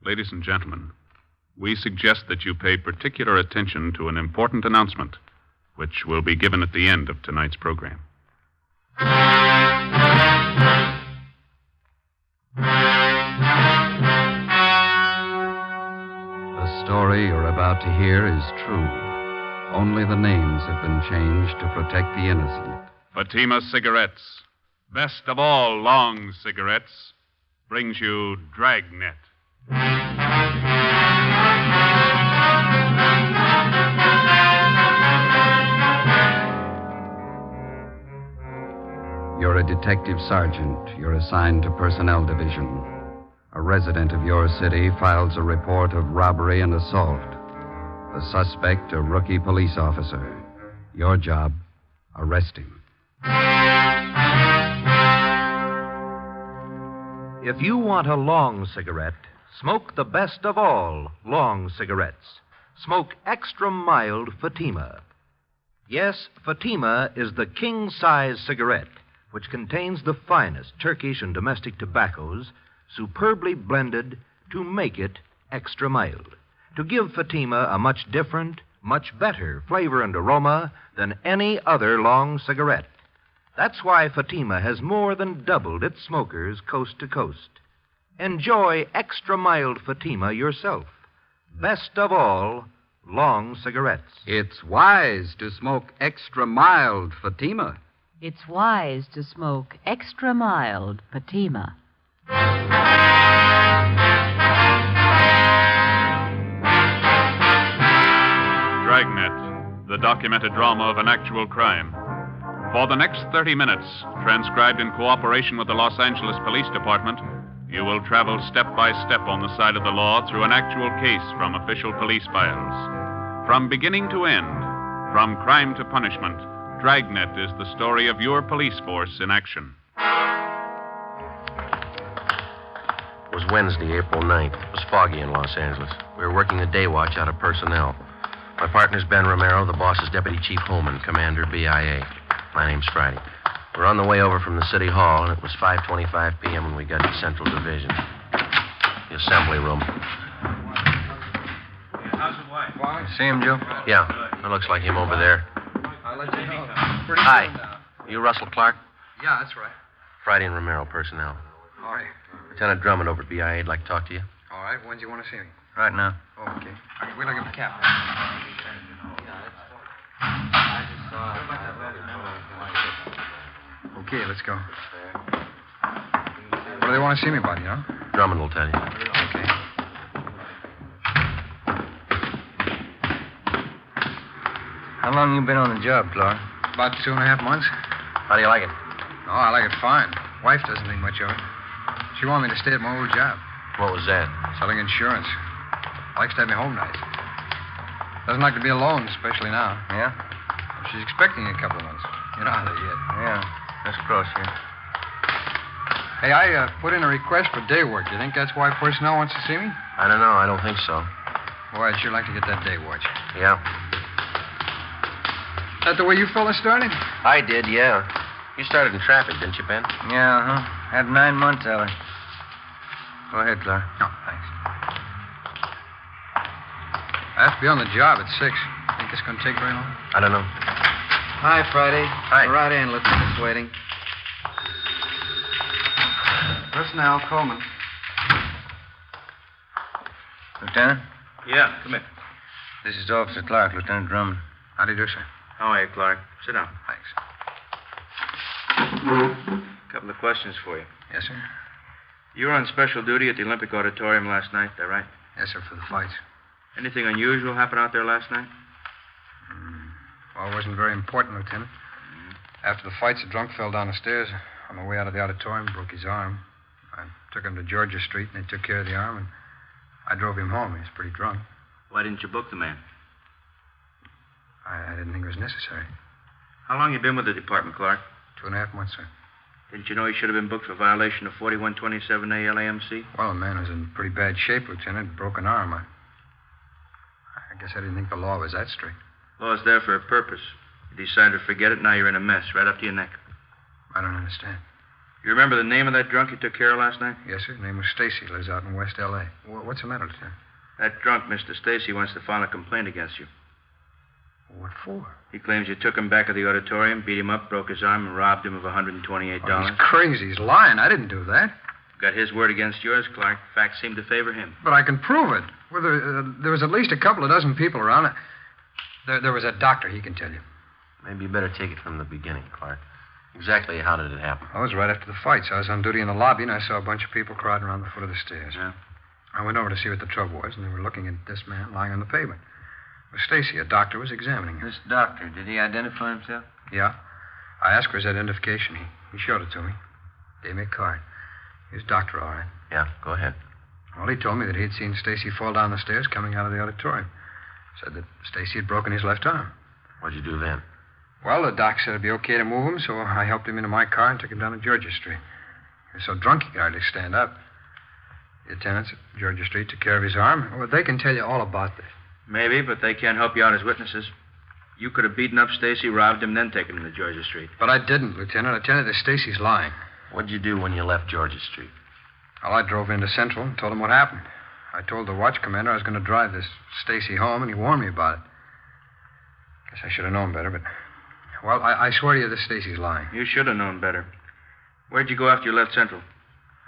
Ladies and gentlemen, we suggest that you pay particular attention to an important announcement, which will be given at the end of tonight's program. The story you're about to hear is true. Only the names have been changed to protect the innocent. Fatima Cigarettes, best of all long cigarettes, brings you Dragnet. You're a detective sergeant. You're assigned to Personnel Division. A resident of your city files a report of robbery and assault. The suspect, a rookie police officer. Your job, arrest him. If you want a long cigarette, smoke the best of all long cigarettes. Smoke extra mild Fatima. Yes, Fatima is the king-size cigarette, which contains the finest Turkish and domestic tobaccos, superbly blended to make it extra mild, to give Fatima a much different, much better flavor and aroma than any other long cigarette. That's why Fatima has more than doubled its smokers coast to coast. Enjoy extra mild Fatima yourself. Best of all, long cigarettes. It's wise to smoke extra mild Fatima. It's wise to smoke extra mild Fatima. Dragnet, the documented drama of an actual crime. For the next 30 minutes, transcribed in cooperation with the Los Angeles Police Department, you will travel step by step on the side of the law through an actual case from official police files. From beginning to end, from crime to punishment, Dragnet is the story of your police force in action. It was Wednesday, April 9th. It was foggy in Los Angeles. We were working the day watch out of Personnel. My partner's Ben Romero, the boss's deputy chief Holman, commander BIA. My name's Friday. We're on the way over from the city hall, and it was 5:25 p.m. when we got to Central Division. The assembly room. How's the wife? You see him, Joe? Yeah, it looks like him over there. I'll let you know. Hi. You Russell Clark? Yeah, that's right. Friday and Romero, Personnel. All right. Lieutenant Drummond over at BIA would like to talk to you. All right. When do you want to see me? Right now. Oh, okay. Wait till I get my cap. Okay, let's go. What do they want to see me about, you know? Drummond will tell you. Okay. How long you been on the job, Clark? About 2.5 months. How do you like it? Oh, I like it fine. Wife doesn't think much of it. She wanted me to stay at my old job, What was that? selling insurance. Likes to have me home nights. Doesn't like to be alone, especially now. Yeah? She's expecting a couple of months. You know how they get. Yeah. Let's cross here. Hey, I put in a request for day work. Do you think that's why Personnel wants to see me? I don't know. I don't think so. Boy, I'd sure like to get that day watch. Yeah. That the way you fellas started? I did, yeah. You started in traffic, didn't you, Ben? Yeah, huh? Had 9 months of it. Go ahead, Clark. No, thanks. I have to be on the job at 6. Think it's going to take very long? I don't know. Hi, Friday. Hi. Right in. Lieutenant's waiting. Personnel, Coleman. Lieutenant? Yeah, come here. This is Officer Clark, Lieutenant Drummond. How do you do, sir? How are you, Clark? Sit down. Thanks. A couple of questions for you. Yes, sir? You were on special duty at the Olympic Auditorium last night, is that right? Yes, sir, for the fights. Anything unusual happen out there last night? Well, it wasn't very important, Lieutenant. After the fights, a drunk fell down the stairs on the way out of the auditorium, broke his arm. I took him to Georgia Street, and they took care of the arm, and I drove him home. He was pretty drunk. Why didn't you book the man? I didn't think it was necessary. How long you been with the department, Clark? 2.5 months, sir. Didn't you know he should have been booked for violation of 4127 ALAMC? Well, the man was in pretty bad shape, Lieutenant. Broken arm. I guess I didn't think the law was that strict. Law's there for a purpose. You decided to forget it, now you're in a mess, right up to your neck. I don't understand. You remember the name of that drunk you took care of last night? Yes, sir. His name was Stacy. Lives out in West L.A. What's the matter, Lieutenant? That drunk, Mr. Stacy, wants to file a complaint against you. What for? He claims you took him back to the auditorium, beat him up, broke his arm, and robbed him of $128. Oh, he's crazy. He's lying. I didn't do that. Got his word against yours, Clark. Facts seem to favor him. But I can prove it. Well, there was at least a couple of dozen people around. There was a doctor. He can tell you. Maybe you better take it from the beginning, Clark. Exactly how did it happen? I was right after the fights. I was on duty in the lobby, and I saw a bunch of people crowding around the foot of the stairs. Yeah? I went over to see what the trouble was, and they were looking at this man lying on the pavement. It was Stacy. A doctor was examining him. This doctor, did he identify himself? Yeah. I asked for his identification. He showed it to me. Gave me a card. He was doctor, all right. Yeah, go ahead. Well, he told me that he had seen Stacy fall down the stairs coming out of the auditorium. Said that Stacy had broken his left arm. What'd you do then? Well, the doc said it'd be okay to move him, so I helped him into my car and took him down to Georgia Street. He was so drunk he could hardly stand up. The attendants at Georgia Street took care of his arm. Well, they can tell you all about this. Maybe, but they can't help you out as witnesses. You could have beaten up Stacy, robbed him, then taken him to Georgia Street. But I didn't, Lieutenant. I tell you that Stacy's lying. What'd you do when you left Georgia Street? Well, I drove into Central and told him what happened. I told the watch commander I was going to drive this Stacy home, and he warned me about it. Guess I should have known better, but... Well, I swear to you that Stacy's lying. You should have known better. Where'd you go after you left Central?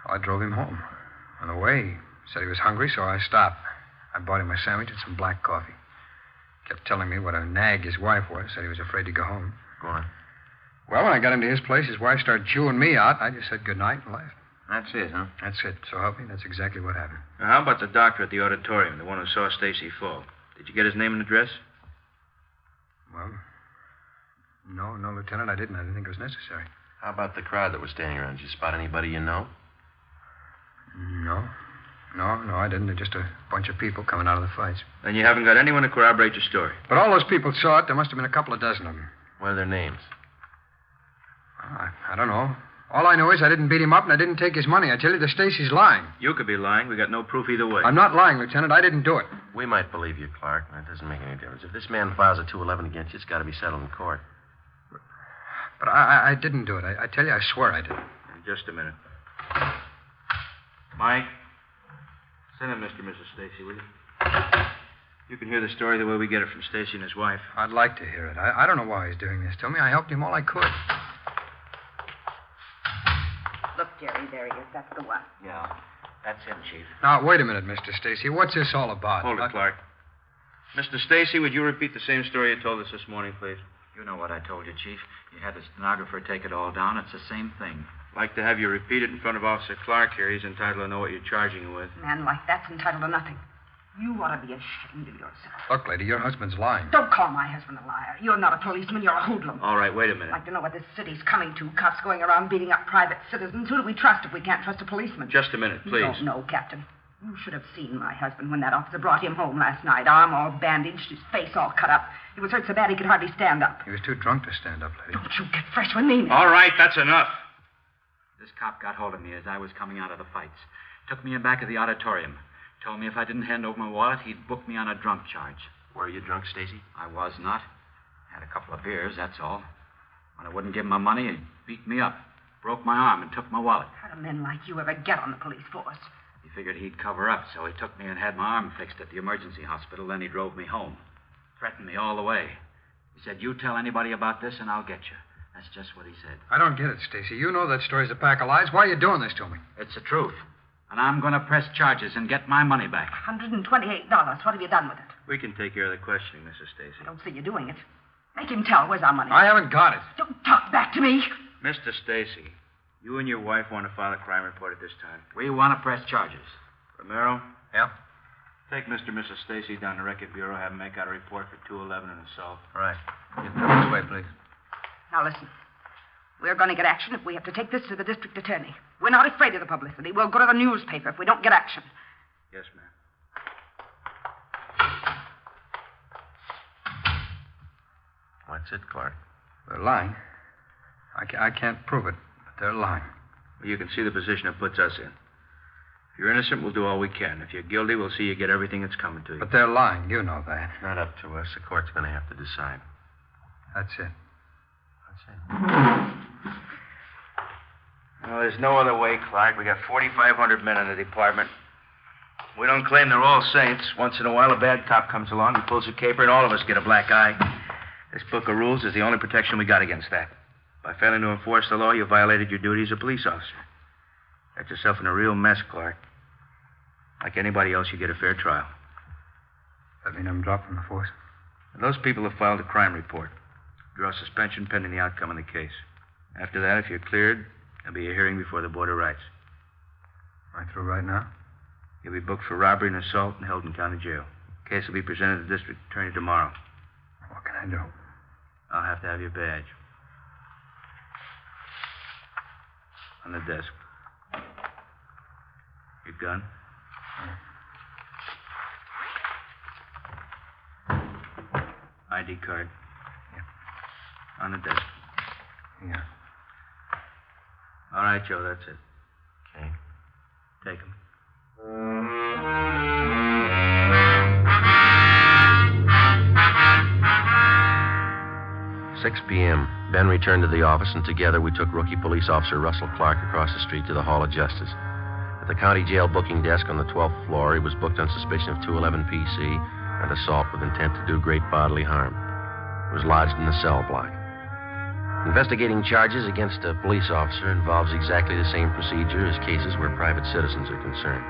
I drove him home. On the way, he said he was hungry, so I stopped. I bought him a sandwich and some black coffee. Kept telling me what a nag his wife was. Said he was afraid to go home. Go on. Well, when I got into his place, his wife started chewing me out. I just said goodnight and left. That's it, huh? That's it. So help me, that's exactly what happened. Now, how about the doctor at the auditorium, the one who saw Stacy fall? Did you get his name and address? Well, no, Lieutenant, I didn't. I didn't think it was necessary. How about the crowd that was standing around? Did you spot anybody you know? No, I didn't. They're just a bunch of people coming out of the fights. Then you haven't got anyone to corroborate your story. But all those people saw it. There must have been a couple of dozen of them. What are their names? I don't know. All I know is I didn't beat him up and I didn't take his money. I tell you, the Stacy's lying. You could be lying. We got no proof either way. I'm not lying, Lieutenant. I didn't do it. We might believe you, Clark. That doesn't make any difference. If this man files a 211 against you, it's got to be settled in court. But I didn't do it. I tell you, I swear I didn't. Just a minute. Mike, send in Mr. and Mrs. Stacy, will you? You can hear the story the way we get it from Stacy and his wife. I'd like to hear it. I don't know why he's doing this to me. I helped him all I could. Look, Jerry, there he is. That's the one. Yeah, that's him, Chief. Now, wait a minute, Mr. Stacy. What's this all about? Hold it, Clark. Mr. Stacy, would you repeat the same story you told us this morning, please? You know what I told you, Chief. You had the stenographer take it all down. It's the same thing. I'd like to have you repeat it in front of Officer Clark here. He's entitled to know what you're charging him with. A man like that's entitled to nothing. You ought to be ashamed of yourself. Look, lady, your husband's lying. Don't call my husband a liar. You're not a policeman. You're a hoodlum. All right, wait a minute. I'd like to know what this city's coming to. Cops going around beating up private citizens. Who do we trust if we can't trust a policeman? Just a minute, please. You don't know, Captain. You should have seen my husband when that officer brought him home last night. Arm all bandaged, his face all cut up. He was hurt so bad he could hardly stand up. He was too drunk to stand up, lady. Don't you get fresh with me now. All right, that's enough. This cop got hold of me as I was coming out of the fights. Took me in back of the auditorium. Told me if I didn't hand over my wallet, he'd book me on a drunk charge. Were you drunk, Stacy? I was not. Had a couple of beers, that's all. When I wouldn't give him my money, he beat me up. Broke my arm and took my wallet. How do men like you ever get on the police force? He figured he'd cover up, so he took me and had my arm fixed at the emergency hospital. Then he drove me home. Threatened me all the way. He said, you tell anybody about this and I'll get you. That's just what he said. I don't get it, Stacy. You know that story's a pack of lies. Why are you doing this to me? It's the truth. And I'm going to press charges and get my money back. $128. What have you done with it? We can take care of the questioning, Mrs. Stacy. I don't see you doing it. Make him tell. Where's our money? I haven't got it. Don't talk back to me. Mr. Stacy, you and your wife want to file a crime report at this time. We want to press charges. Romero? Yeah? Take Mr. and Mrs. Stacy down to Record Bureau, have them make out a report for 211 and assault. All right. Get them this way, please. Now listen. We're going to get action if we have to take this to the district attorney. We're not afraid of the publicity. We'll go to the newspaper if we don't get action. Yes, ma'am. What's it, Clark? They're lying. I can't prove it, but they're lying. Well, you can see the position it puts us in. If you're innocent, we'll do all we can. If you're guilty, we'll see you get everything that's coming to you. But they're lying. You know that. Not up to us. The court's going to have to decide. That's it. That's it. Well, there's no other way, Clark. We got 4,500 men in the department. We don't claim they're all saints. Once in a while, a bad cop comes along, he pulls a caper, and all of us get a black eye. This book of rules is the only protection we got against that. By failing to enforce the law, you violated your duty as a police officer. Got yourself in a real mess, Clark. Like anybody else, you get a fair trial. That mean I'm dropped from the force? And those people have filed a crime report. Draw suspension pending the outcome of the case. After that, if you're cleared, there'll be a hearing before the Board of Rights. Am I through right now? You'll be booked for robbery and assault in Hilton County Jail. The case will be presented to the district attorney tomorrow. What can I do? I'll have to have your badge. On the desk. Your gun? ID card. Yeah. On the desk. Yeah. All right, Joe, that's it. Okay. Take him. 6 p.m. Ben returned to the office, and together we took rookie police officer Russell Clark across the street to the Hall of Justice. At the county jail booking desk on the 12th floor, he was booked on suspicion of 211 PC and assault with intent to do great bodily harm. He was lodged in the cell block. Investigating charges against a police officer involves exactly the same procedure as cases where private citizens are concerned.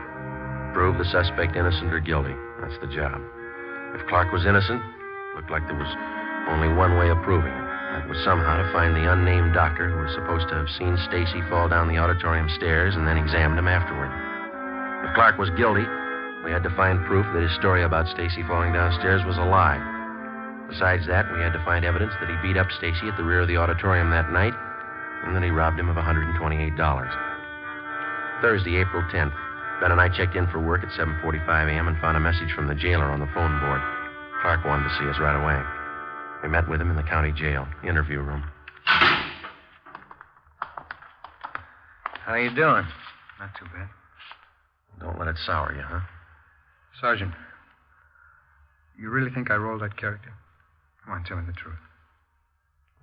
Prove the suspect innocent or guilty. That's the job. If Clark was innocent, it looked like there was only one way of proving it. That was somehow to find the unnamed doctor who was supposed to have seen Stacy fall down the auditorium stairs and then examined him afterward. If Clark was guilty, we had to find proof that his story about Stacy falling downstairs was a lie. Besides that, we had to find evidence that he beat up Stacy at the rear of the auditorium that night and that he robbed him of $128. Thursday, April 10th. Ben and I checked in for work at 7:45 a.m. and found a message from the jailer on the phone board. Clark wanted to see us right away. We met with him in the county jail, interview room. How you doing? Not too bad. Don't let it sour you, huh? Sergeant, you really think I rolled that character? Come on, tell me the truth.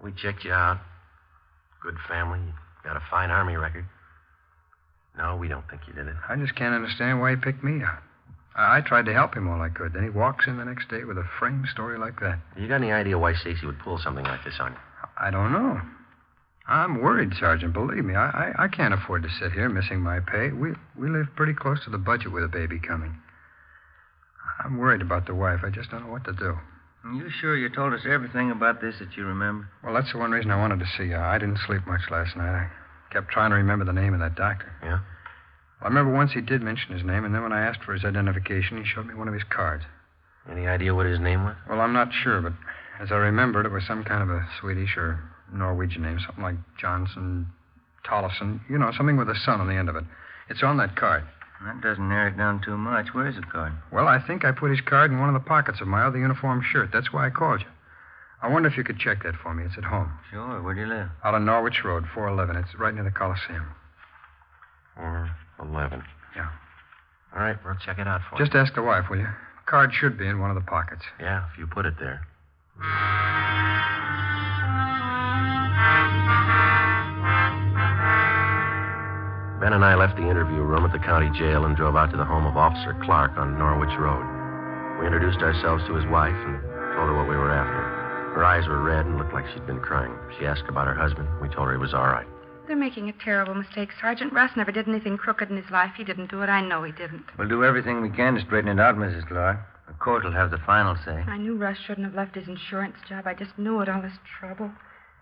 We checked you out. Good family. You got a fine Army record. No, we don't think you did it. I just can't understand why he picked me out. I tried to help him all I could. Then he walks in the next day with a framed story like that. You got any idea why Stacy would pull something like this on you? I don't know. I'm worried, Sergeant. Believe me, I can't afford to sit here missing my pay. We live pretty close to the budget with a baby coming. I'm worried about the wife. I just don't know what to do. Are you sure you told us everything about this that you remember? Well, that's the one reason I wanted to see you. I didn't sleep much last night. I kept trying to remember the name of that doctor. Yeah? Well, I remember once he did mention his name, and then when I asked for his identification, he showed me one of his cards. Any idea what his name was? Well, I'm not sure, but as I remembered, it was some kind of a Swedish or Norwegian name, something like Johnson, Tollefson, something with a son on the end of it. It's on that card. That doesn't narrow it down too much. Where's the card? Well, I think I put his card in one of the pockets of my other uniform shirt. That's why I called you. I wonder if you could check that for me. It's at home. Sure. Where do you live? Out on Norwich Road, 411. It's right near the Coliseum. 411. Yeah. All right, we'll check it out for you. Just ask the wife, will you? Card should be in one of the pockets. Yeah, if you put it there. Ben and I left the interview room at the county jail and drove out to the home of Officer Clark on Norwich Road. We introduced ourselves to his wife and told her what we were after. Her eyes were red and looked like she'd been crying. She asked about her husband. We told her he was all right. They're making a terrible mistake, Sergeant. Russ never did anything crooked in his life. He didn't do it. I know he didn't. We'll do everything we can to straighten it out, Mrs. Clark. The court will have the final say. I knew Russ shouldn't have left his insurance job. I just knew it, all this trouble.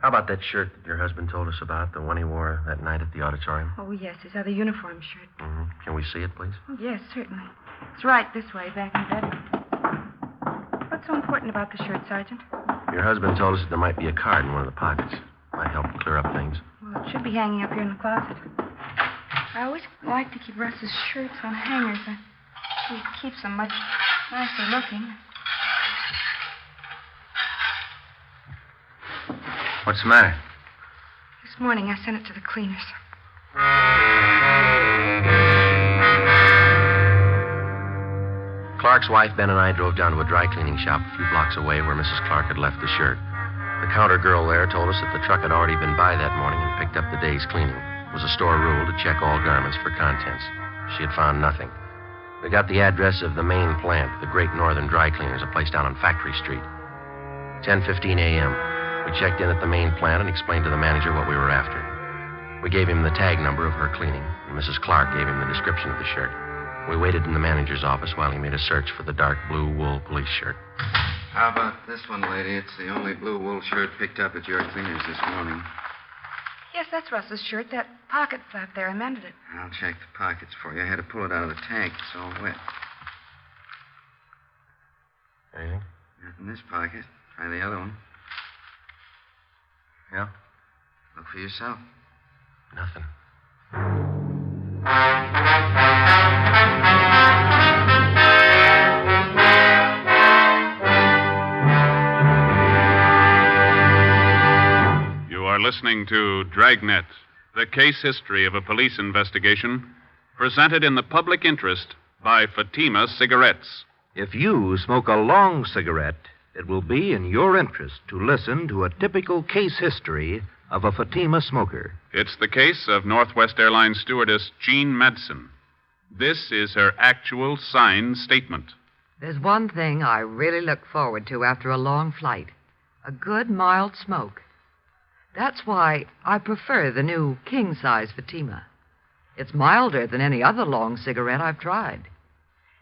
How about that shirt that your husband told us about, the one he wore that night at the auditorium? Oh, yes, his other uniform shirt. Mm-hmm. Can we see it, please? Oh, yes, certainly. It's right this way, back in bed. What's so important about the shirt, Sergeant? Your husband told us that there might be a card in one of the pockets. Might help clear up things. Well, it should be hanging up here in the closet. I always like to keep Russ's shirts on hangers. He keeps them much nicer looking. What's the matter? This morning I sent it to the cleaners. Clark's wife, Ben, and I drove down to a dry cleaning shop a few blocks away where Mrs. Clark had left the shirt. The counter girl there told us that the truck had already been by that morning and picked up the day's cleaning. It was a store rule to check all garments for contents. She had found nothing. We got the address of the main plant, the Great Northern Dry Cleaners, a place down on Factory Street. 10:15 a.m. We checked in at the main plant and explained to the manager what we were after. We gave him the tag number of her cleaning, and Mrs. Clark gave him the description of the shirt. We waited in the manager's office while he made a search for the dark blue wool police shirt. How about this one, lady? It's the only blue wool shirt picked up at your cleaners this morning. Yes, that's Russ's shirt. That pocket flap there, I mended it. I'll check the pockets for you. I had to pull it out of the tank. It's all wet. Anything? Not in this pocket. Try the other one. Yeah? Look for yourself. Nothing. You are listening to Dragnet, the case history of a police investigation, presented in the public interest by Fatima Cigarettes. If you smoke a long cigarette, it will be in your interest to listen to a typical case history of a Fatima smoker. It's the case of Northwest Airlines stewardess Jean Madsen. This is her actual signed statement. There's one thing I really look forward to after a long flight. A good, mild smoke. That's why I prefer the new king-size Fatima. It's milder than any other long cigarette I've tried.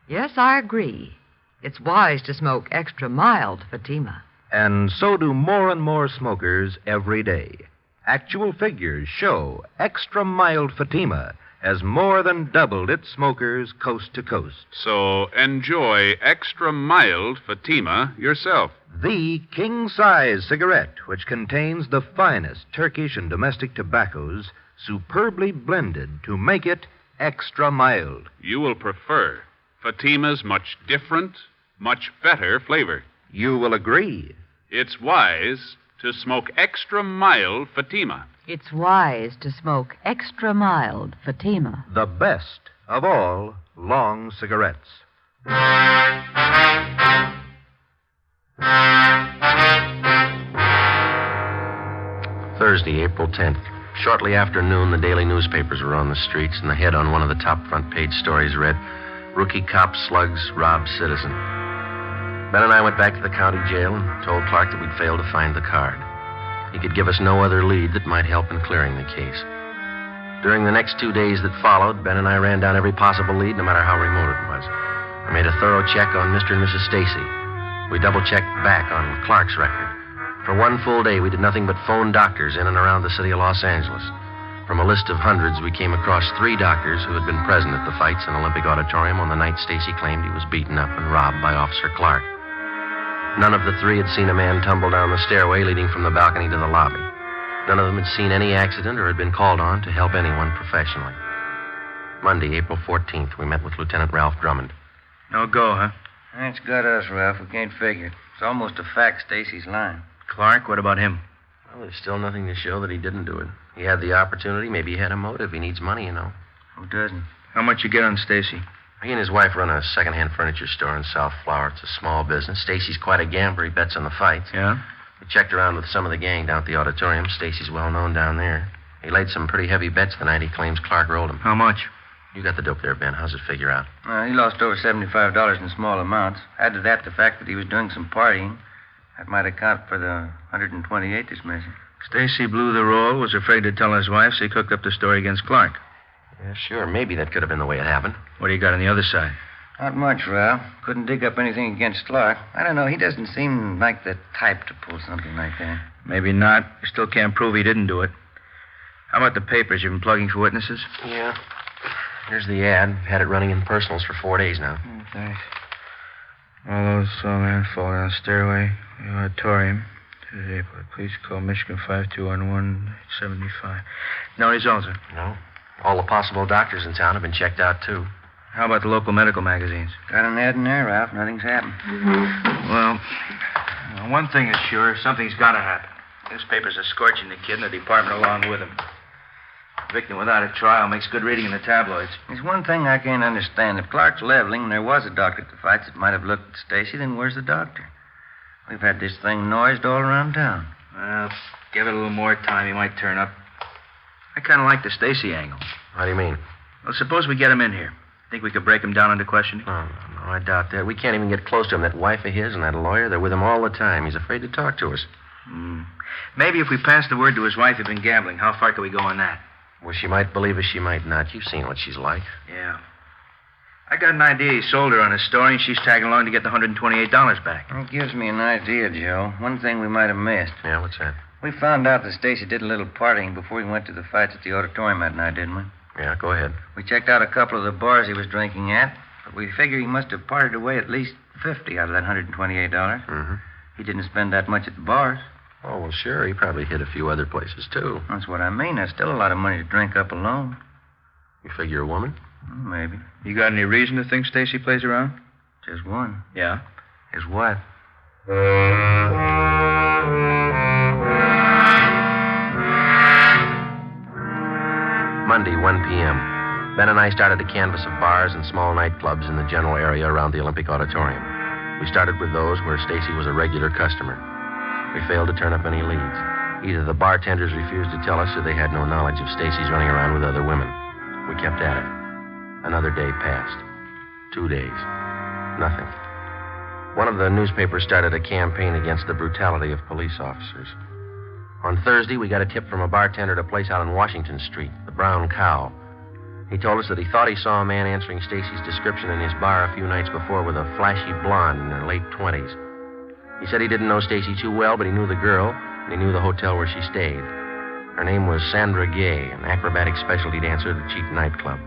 Yes, I agree. It's wise to smoke extra mild Fatima. And so do more and more smokers every day. Actual figures show extra mild Fatima has more than doubled its smokers coast to coast. So enjoy extra mild Fatima yourself. The king-size cigarette, which contains the finest Turkish and domestic tobaccos, superbly blended to make it extra mild. You will prefer Fatima's much different, much better flavor. You will agree. It's wise to smoke extra mild Fatima. It's wise to smoke extra mild Fatima. The best of all long cigarettes. Thursday, April 10th. Shortly after noon, the daily newspapers were on the streets, and the head on one of the top front page stories read, "Rookie cop slugs robbed citizen." Ben and I went back to the county jail and told Clark that we'd failed to find the card. He could give us no other lead that might help in clearing the case. During the next 2 days that followed, Ben and I ran down every possible lead, no matter how remote it was. I made a thorough check on Mr. and Mrs. Stacy. We double-checked back on Clark's record. For one full day, we did nothing but phone doctors in and around the city of Los Angeles. From a list of hundreds, we came across 3 doctors who had been present at the fights in Olympic Auditorium on the night Stacy claimed he was beaten up and robbed by Officer Clark. None of the 3 had seen a man tumble down the stairway leading from the balcony to the lobby. None of them had seen any accident or had been called on to help anyone professionally. Monday, April 14th, we met with Lieutenant Ralph Drummond. No go, huh? That's got us, Ralph. We can't figure it. It's almost a fact Stacy's lying. Clark, what about him? Well, there's still nothing to show that he didn't do it. He had the opportunity. Maybe he had a motive. He needs money, you know. Who doesn't? How much you get on Stacy? He and his wife run a second-hand furniture store in South Flower. It's a small business. Stacy's quite a gambler. He bets on the fights. Yeah? We checked around with some of the gang down at the auditorium. Stacy's well known down there. He laid some pretty heavy bets the night he claims Clark rolled him. How much? You got the dope there, Ben. How's it figure out? He lost over $75 in small amounts. Add to that the fact that he was doing some partying. That might account for the 128 that's missing. Stacy blew the roll, was afraid to tell his wife, so he cooked up the story against Clark. Yeah, sure. Maybe that could have been the way it happened. What do you got on the other side? Not much, Ralph. Couldn't dig up anything against Clark. I don't know. He doesn't seem like the type to pull something like that. Maybe not. You still can't prove he didn't do it. How about the papers? You've been plugging for witnesses? Yeah. Here's the ad. Had it running in personals for 4 days now. Thanks. All those saw a man fall down the stairway, the auditorium. Tuesday, police call Michigan 5211-75. No results, sir? No. All the possible doctors in town have been checked out, too. How about the local medical magazines? Got an ad in there, Ralph. Nothing's happened. Well, one thing is sure. Something's got to happen. Newspapers are scorching the kid and the department along with him. Victim without a trial makes good reading in the tabloids. There's one thing I can't understand. If Clark's leveling and there was a doctor at the fights that might have looked at Stacy, then where's the doctor? We've had this thing noised all around town. Well, give it a little more time. He might turn up. I kind of like the Stacy angle. How do you mean? Well, suppose we get him in here. Think we could break him down into questioning? No, I doubt that. We can't even get close to him. That wife of his and that lawyer, they're with him all the time. He's afraid to talk to us. Maybe if we pass the word to his wife he'd been gambling, how far could we go on that? Well, she might believe us, she might not. You've seen what she's like. Yeah. I got an idea he sold her on his story, and she's tagging along to get the $128 back. That gives me an idea, Joe. One thing we might have missed. Yeah, what's that? We found out that Stacy did a little partying before he went to the fights at the auditorium that night, didn't we? Yeah, go ahead. We checked out a couple of the bars he was drinking at, but we figure he must have parted away at least $50 out of that $128. Mm-hmm. He didn't spend that much at the bars. Oh, well, sure. He probably hit a few other places, too. That's what I mean. That's still a lot of money to drink up alone. You figure a woman? Maybe. You got any reason to think Stacy plays around? Just one. Yeah? His wife. Monday, 1 p.m. Ben and I started to canvass of bars and small nightclubs in the general area around the Olympic Auditorium. We started with those where Stacy was a regular customer. We failed to turn up any leads. Either the bartenders refused to tell us or they had no knowledge of Stacy's running around with other women. We kept at it. Another day passed. 2 days. Nothing. One of the newspapers started a campaign against the brutality of police officers. On Thursday, we got a tip from a bartender at a place out on Washington Street, the Brown Cow. He told us that he thought he saw a man answering Stacy's description in his bar a few nights before with a flashy blonde in her late 20s. He said he didn't know Stacy too well, but he knew the girl, and he knew the hotel where she stayed. Her name was Sandra Gay, an acrobatic specialty dancer at a cheap nightclub.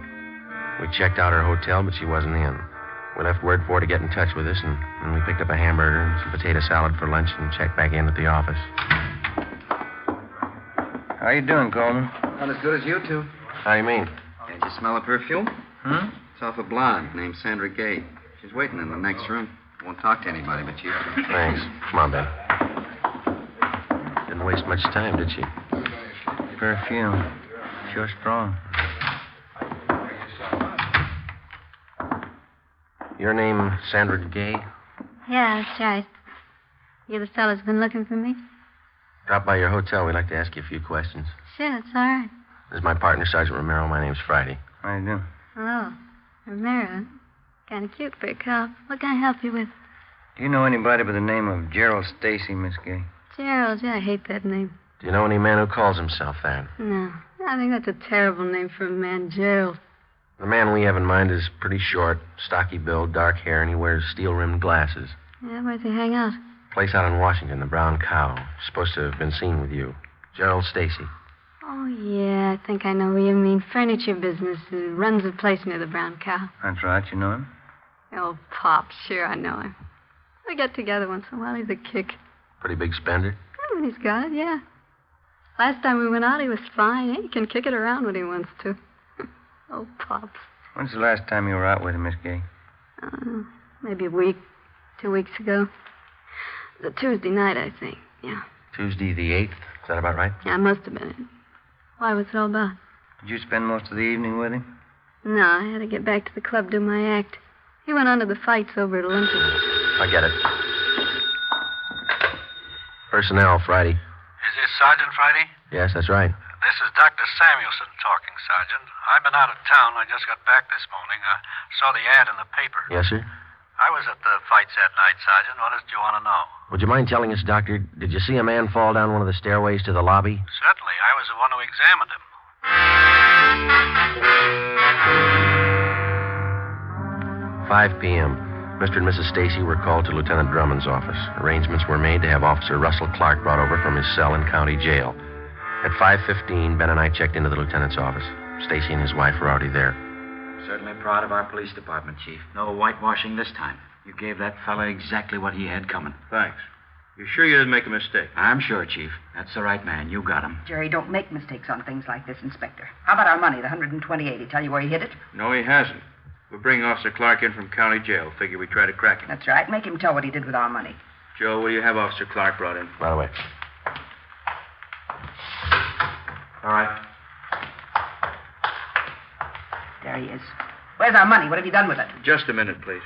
We checked out her hotel, but she wasn't in. We left word for her to get in touch with us, and we picked up a hamburger and some potato salad for lunch and checked back in at the office. How you doing, Coleman? Not as good as you two. How do you mean? Can't you smell the perfume? It's off a blonde named Sandra Gay. She's waiting in the next room. Won't talk to anybody but you. Thanks. Come on, Ben. Didn't waste much time, did she? Perfume. Sure strong. Your name, Sandra Gay? Yeah, that's right. You the fellas been looking for me? Drop by your hotel. We'd like to ask you a few questions. Sure, it's all right. This is my partner, Sergeant Romero. My name's Friday. How you doing? Hello. Romero. Kind of cute for a cop. What can I help you with? Do you know anybody by the name of Gerald Stacy, Miss Gay? Gerald. Yeah, I hate that name. Do you know any man who calls himself that? No. I think that's a terrible name for a man, Gerald. The man we have in mind is pretty short, stocky build, dark hair, and he wears steel-rimmed glasses. Yeah, where's he hang out? Place out in Washington, the Brown Cow. Supposed to have been seen with you. Gerald Stacy. Oh, yeah, I think I know who you mean. Furniture business. Runs a place near the Brown Cow. That's right. You know him? Oh, Pop. Sure, I know him. We get together once in a while. He's a kick. Pretty big spender? When he's got it, yeah. Last time we went out, he was fine. He can kick it around when he wants to. Oh, Pops. When's the last time you were out with him, Miss Gay? Maybe a week, 2 weeks ago. It was a Tuesday night, I think. Yeah. Tuesday the 8th. Is that about right? Yeah, it must have been it. Why, what's it all about? Did you spend most of the evening with him? No, I had to get back to the club, do my act. He went on to the fights over at Olympia. I get it. Personnel, Friday. Is this Sergeant Friday? Yes, that's right. This is Dr. Samuelson talking, Sergeant. I've been out of town. I just got back this morning. I saw the ad in the paper. Yes, sir? I was at the fights that night, Sergeant. What else do you want to know? Would you mind telling us, Doctor, did you see a man fall down one of the stairways to the lobby? Certainly. I was the one who examined him. 5 p.m. Mr. and Mrs. Stacy were called to Lieutenant Drummond's office. Arrangements were made to have Officer Russell Clark brought over from his cell in county jail. At 5:15, Ben and I checked into the lieutenant's office. Stacy and his wife were already there. Certainly proud of our police department, Chief. No whitewashing this time. You gave that fella exactly what he had coming. Thanks. You sure you didn't make a mistake? I'm sure, Chief. That's the right man. You got him. Jerry, don't make mistakes on things like this, Inspector. How about our money, the $128? He tell you where he hid it? No, he hasn't. We're bringing Officer Clark in from county jail. Figure we try to crack him. That's right. Make him tell what he did with our money. Joe, will you have Officer Clark brought in? By the way. All right. There he is. Where's our money? What have you done with it? Just a minute, please.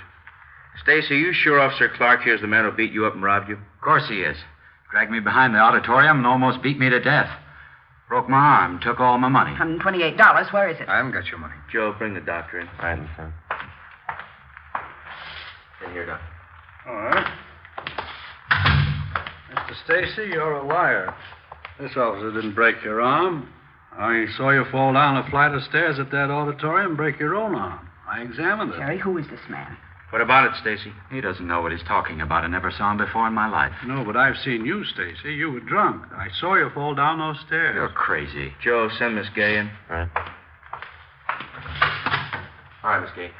Stacy, you sure Officer Clark here's the man who beat you up and robbed you? Of course he is. Dragged me behind the auditorium and almost beat me to death. Broke my arm, took all my money. $128. Where is it? I haven't got your money. Joe, bring the doctor in. Right in front. In here, Doc. All right. Mr. Stacy, you're a liar. This officer didn't break your arm. I saw you fall down a flight of stairs at that auditorium and break your own arm. I examined it. Jerry, who is this man? What about it, Stacy? He doesn't know what he's talking about. I never saw him before in my life. No, but I've seen you, Stacy. You were drunk. I saw you fall down those stairs. You're crazy. Joe, send Miss Gay in. All right. All right, Miss Gay.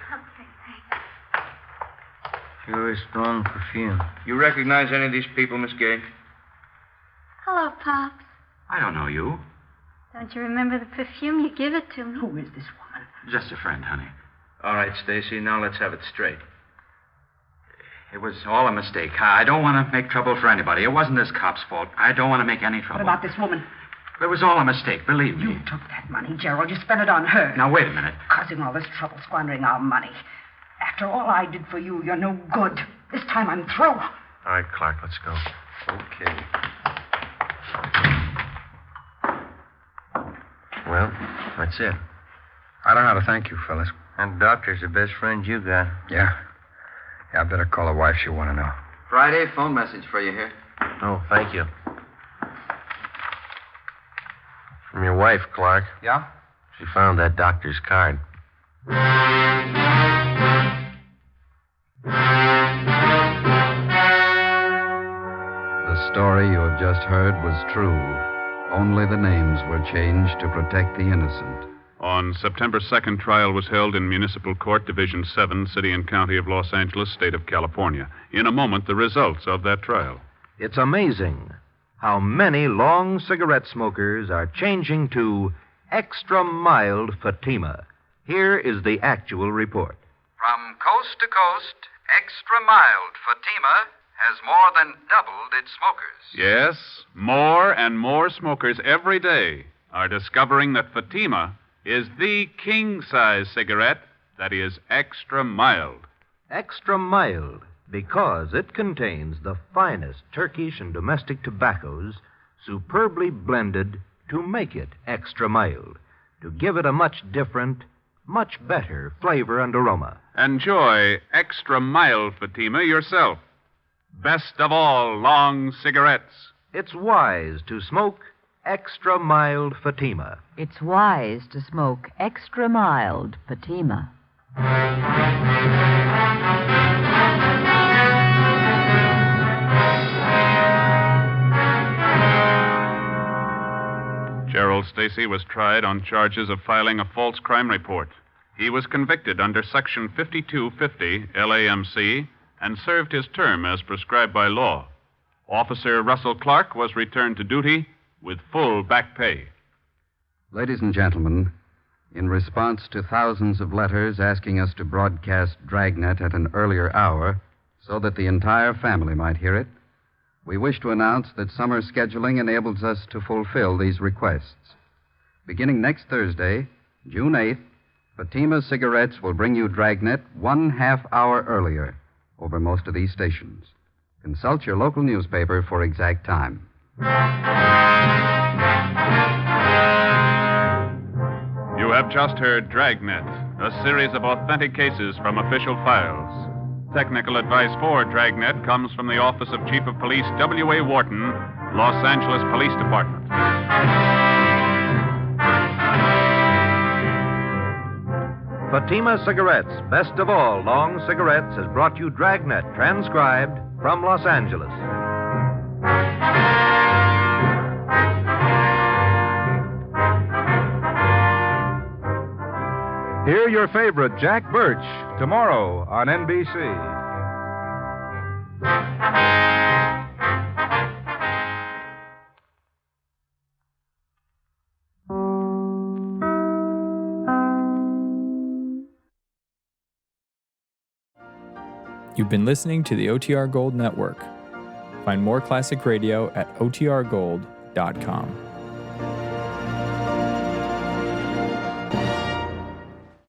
Sure is strong perfume. You recognize any of these people, Miss Gay? Hello, Pops. I don't know you. Don't you remember the perfume? You give it to me. Who is this woman? Just a friend, honey. All right, Stacy, now let's have it straight. It was all a mistake. I don't want to make trouble for anybody. It wasn't this cop's fault. I don't want to make any What trouble. about this woman? It was all a mistake, believe me. You took that money, Gerald. You spent it on her. Now, wait a minute. Causing all this trouble, squandering our money. After all I did for you, you're no good. This time I'm through. All right, Clark, let's go. Okay. Well, that's it. I don't know how to thank you, fellas. And doctor's the best friend you got. Yeah. Yeah, I better call her wife. She'll want to know. Friday, phone message for you here. Oh, thank you. From your wife, Clark. Yeah? She found that doctor's card. The story you have just heard was true. Only the names were changed to protect the innocent. On September 2nd, trial was held in Municipal Court, Division 7, City and County of Los Angeles, State of California. In a moment, the results of that trial. It's amazing how many long cigarette smokers are changing to extra mild Fatima. Here is the actual report. From coast to coast, extra mild Fatima has more than doubled its smokers. Yes, more and more smokers every day are discovering that Fatima is the king-size cigarette that is extra mild. Extra mild because it contains the finest Turkish and domestic tobaccos superbly blended to make it extra mild, to give it a much different, much better flavor and aroma. Enjoy extra mild Fatima yourself. Best of all long cigarettes. It's wise to smoke extra mild Fatima. It's wise to smoke extra mild Fatima. Gerald Stacy was tried on charges of filing a false crime report. He was convicted under Section 5250 LAMC and served his term as prescribed by law. Officer Russell Clark was returned to duty with full back pay. Ladies and gentlemen, in response to thousands of letters asking us to broadcast Dragnet at an earlier hour so that the entire family might hear it, we wish to announce that summer scheduling enables us to fulfill these requests. Beginning next Thursday, June 8th, Fatima Cigarettes will bring you Dragnet 1/2 hour earlier over most of these stations. Consult your local newspaper for exact time. You have just heard Dragnet, a series of authentic cases from official files. Technical advice for Dragnet comes from the Office of Chief of Police W.A. Wharton, Los Angeles Police Department. Fatima Cigarettes, best of all long cigarettes, has brought you Dragnet, transcribed from Los Angeles. Hear your favorite Jack Birch tomorrow on NBC. You've been listening to the OTR Gold Network. Find more classic radio at otrgold.com.